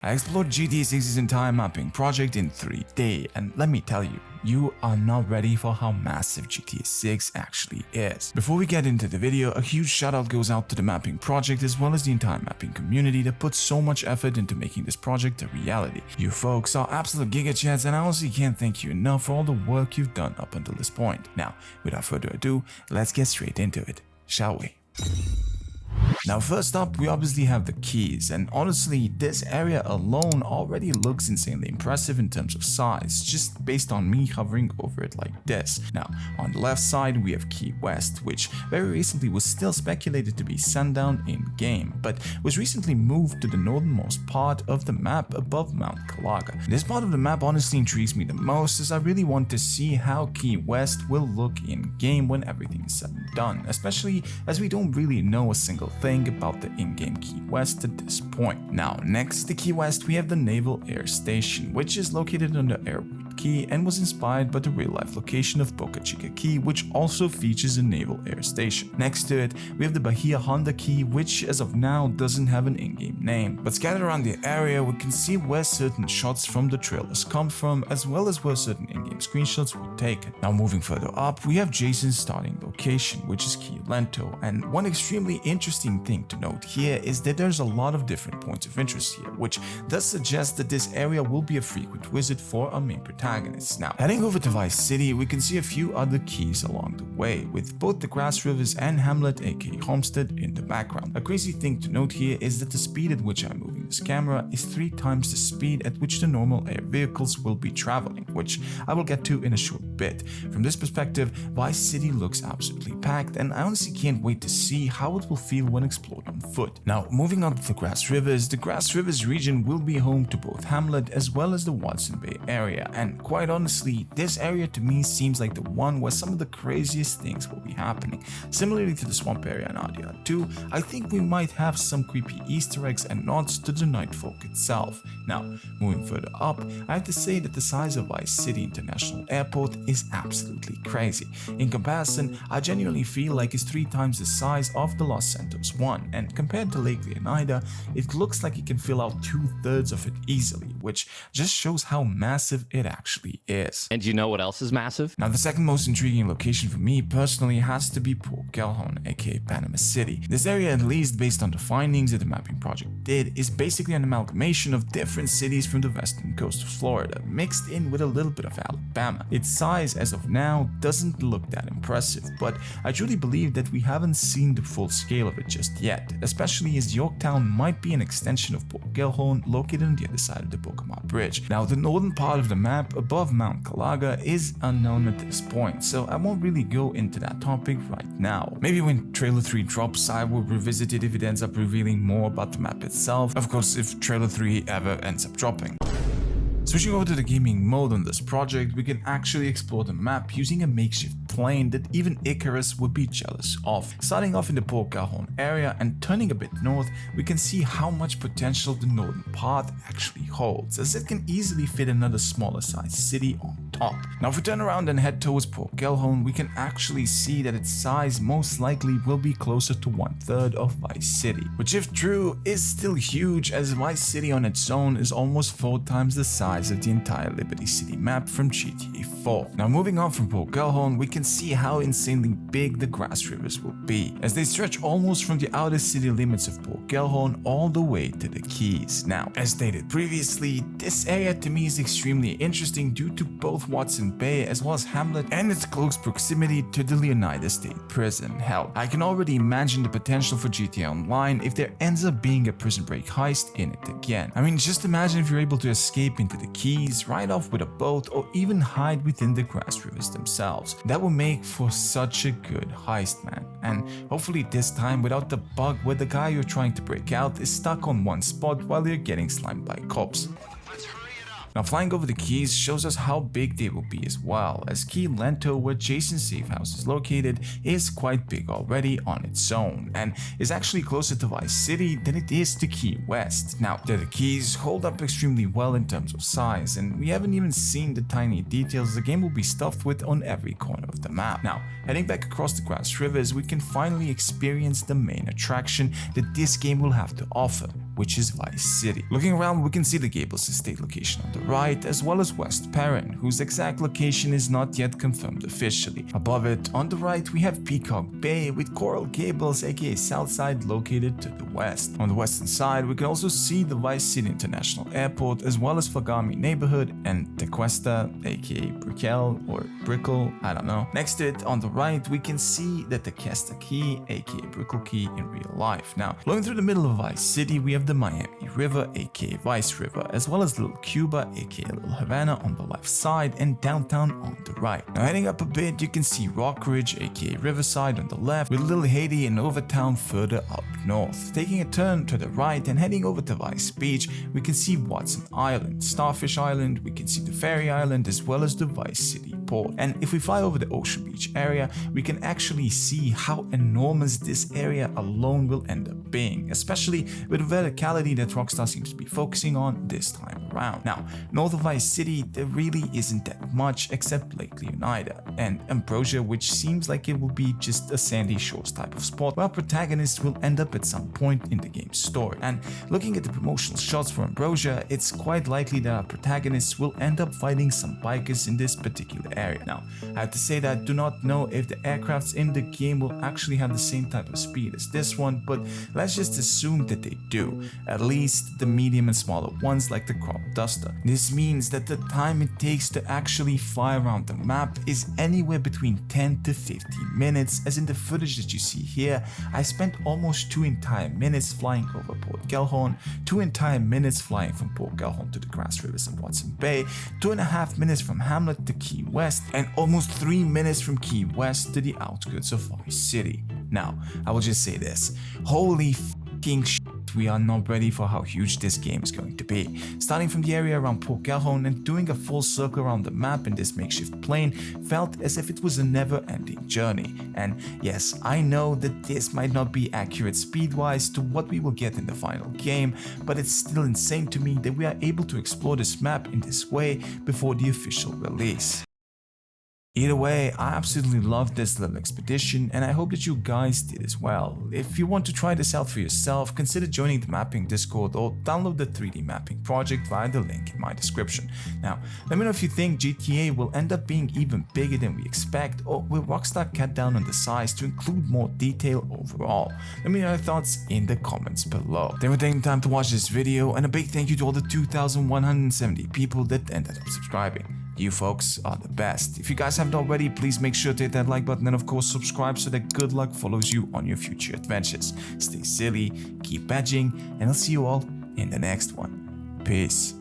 I explored GTA 6's entire mapping project in 3D, and let me tell you, you are not ready for how massive GTA 6 actually is. Before we get into the video, a huge shout out goes out to the mapping project as well as the entire mapping community that put so much effort into making this project a reality. You folks are absolute gigachads, and I honestly can't thank you enough for all the work you've done up until this point. Now, without further ado, let's get straight into it, shall we? Now first up, we obviously have the Keys, and honestly this area alone already looks insanely impressive in terms of size, just based on me hovering over it like this. Now on the left side we have Key West, which very recently was still speculated to be Sundown in game, but was recently moved to the northernmost part of the map above Mount Calaga. This part of the map honestly intrigues me the most, as I really want to see how Key West will look in game when everything is said and done, especially as we don't really know a single thing about the in-game Key West at this point. Now next to Key West we have the Naval Air Station, which is located on the Airport Key and was inspired by the real-life location of Boca Chica Key, which also features a naval air station. Next to it we have the Bahia Honda Key, which as of now doesn't have an in-game name, but scattered around the area we can see where certain shots from the trailers come from, as well as where certain in-game screenshots were taken. Now moving further up we have Jason's starting location, which is Key Lento, and one extremely interesting thing to note here is that there's a lot of different points of interest here, which does suggest that this area will be a frequent visit for our main protagonists. Now heading over to Vice City we can see a few other keys along the way, with both the Grassrivers and Hamlet aka Homestead in the background. A crazy thing to note here is that the speed at which I'm moving this camera is 3 times the speed at which the normal air vehicles will be traveling, which I will get to in a short bit. From this perspective, Vice City looks absolutely packed, and I honestly can't wait to see how it will feel when explored on foot. Now moving on to the Grassrivers region will be home to both Hamlet as well as the Watson Bay area, and quite honestly this area to me seems like the one where some of the craziest things will be happening. Similarly to the swamp area in RDR 2, I think we might have some creepy Easter eggs and nods to the Nightfolk itself. Now moving further up, I have to say that the size of Vice City International Airport is absolutely crazy. In comparison, I genuinely feel like it's 3 times the size of the Los Santos one, and compared to Lake Leonida, it looks like it can fill out 2/3 of it easily, which just shows how massive it actually is. And you know what else is massive? Now the second most intriguing location for me personally has to be Port Gellhorn aka Panama City. This area, at least based on the findings that the mapping project did, is basically an amalgamation of different cities from the western coast of Florida, mixed in with a little bit of Alabama. Its size as of now doesn't look that impressive, but I truly believe that we haven't seen the full scale of it just yet, especially as Yorktown might be an extension of Port Gellhorn located on the other side of the Pokemon Bridge. Now the northern part of the map above Mount Calaga is unknown at this point, so I won't really go into that topic right now. Maybe when trailer 3 drops I will revisit it if it ends up revealing more about the map itself, of course if trailer 3 ever ends up dropping. Switching over to the gaming mode on this project, we can actually explore the map using a makeshift plane that even Icarus would be jealous of. Starting off in the Port Gellhorn area and turning a bit north, we can see how much potential the northern path actually holds, as it can easily fit another smaller sized city on top. Now if we turn around and head towards Port Gellhorn, we can actually see that its size most likely will be closer to 1/3 of Vice City, which if true is still huge, as Vice City on its own is almost 4 times the size of the entire Liberty City map from GTA 4. Now moving on from Port Gellhorn, we can see how insanely big the Grassrivers will be, as they stretch almost from the outer city limits of Port Gellhorn all the way to the Keys. Now as stated previously, this area to me is extremely interesting due to both Watson Bay as well as Hamlet and its close proximity to the Leonida State Prison. Hell, I can already imagine the potential for GTA Online if there ends up being a prison break heist in it again. I mean, just imagine if you're able to escape into the Keys, ride off with a boat, or even hide within the Grassrivers themselves. That will make for such a good heist, man. And hopefully this time without the bug where the guy you're trying to break out is stuck on one spot while you're getting slimed by cops. Now flying over the Keys shows us how big they will be as well, as Key Lento, where Jason's safe house is located, is quite big already on its own, and is actually closer to Vice City than it is to Key West. Now the Keys hold up extremely well in terms of size, and we haven't even seen the tiny details the game will be stuffed with on every corner of the map. Now heading back across the Grassrivers, we can finally experience the main attraction that this game will have to offer, which is Vice City. Looking around, we can see the Gables Estate location on the right, as well as West Perrin, whose exact location is not yet confirmed officially. Above it, on the right, we have Peacock Bay with Coral Gables, aka Southside, located to the west. On the western side, we can also see the Vice City International Airport, as well as Fagami neighborhood and Tequesta, aka Brickell or Brickell, I don't know. Next to it, on the right, we can see the Tequesta Key, aka Brickell Key in real life. Now, flowing through the middle of Vice City, we have the Miami River, aka Vice River, as well as Little Cuba, aka Little Havana on the left side, and downtown on the right. Now, heading up a bit, you can see Rock Ridge, aka Riverside on the left, with Little Haiti and Overtown further up north. Taking a turn to the right and heading over to Vice Beach, we can see Watson Island, Starfish Island, we can see the Ferry Island, as well as the Vice City port. And if we fly over the Ocean Beach area, we can actually see how enormous this area alone will end up being, especially with the verticality that Rockstar seems to be focusing on this time around. Now, north of Vice City, there really isn't that much except Lake Leonida and Ambrosia, which seems like it will be just a sandy shores type of spot where our protagonists will end up at some point in the game's story. And looking at the promotional shots for Ambrosia, it's quite likely that our protagonists will end up fighting some bikers in this particular area. Now, I have to say that I do not know if the aircrafts in the game will actually have the same type of speed as this one, but let's just assume that they do, at least the medium and smaller ones like the Crop Duster. This means that the time it takes to actually fly around the map is anywhere between 10 to 15 minutes, as in the footage that you see here, I spent almost 2 entire minutes flying over Port Gellhorn, 2 entire minutes flying from Port Gellhorn to the Grassrivers and Watson Bay, 2.5 minutes from Hamlet to Key West, and almost 3 minutes from Key West to the outskirts of Vice City. Now, I will just say this, holy f***ing shit, we are not ready for how huge this game is going to be. Starting from the area around Port Gellhorn and doing a full circle around the map in this makeshift plane felt as if it was a never-ending journey. And yes, I know that this might not be accurate speed-wise to what we will get in the final game, but it's still insane to me that we are able to explore this map in this way before the official release. Either way, I absolutely loved this little expedition and I hope that you guys did as well. If you want to try this out for yourself, consider joining the mapping Discord or download the 3D mapping project via the link in my description. Now, let me know if you think GTA will end up being even bigger than we expect, or will Rockstar cut down on the size to include more detail overall? Let me know your thoughts in the comments below. Thank you for taking time to watch this video, and a big thank you to all the 2,170 people that ended up subscribing. You folks are the best. If you guys haven't already, please make sure to hit that like button and of course subscribe so that good luck follows you on your future adventures. Stay silly, keep badging, and I'll see you all in the next one. Peace.